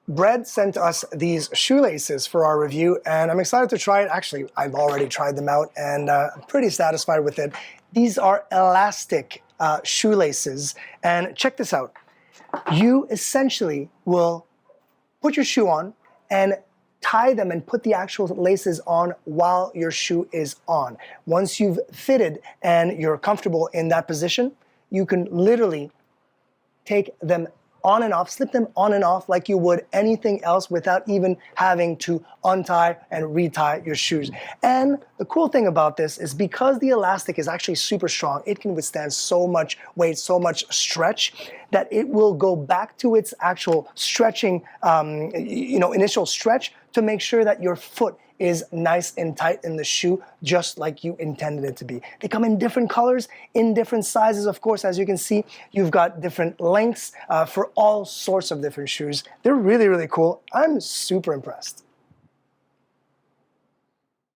Brett sent us these shoelaces for our review, and I'm excited to try it. Actually, I've already tried them out, and I'm pretty satisfied with it. These are elastic shoelaces, and check this out. You essentially will put your shoe on and tie them and put the actual laces on while your shoe is on. Once you've fitted and you're comfortable in that position, you can literally take them on and off, slip them on and off like you would anything else without even having to untie and retie your shoes. And the cool thing about this is because the elastic is actually super strong, it can withstand so much weight, so much stretch, that it will go back to its actual stretching, initial stretch to make sure that your foot is nice and tight in the shoe, just like you intended it to be. They come in different colors, in different sizes, of course. As you can see, you've got different lengths for all sorts of different shoes. They're really, really cool. I'm super impressed.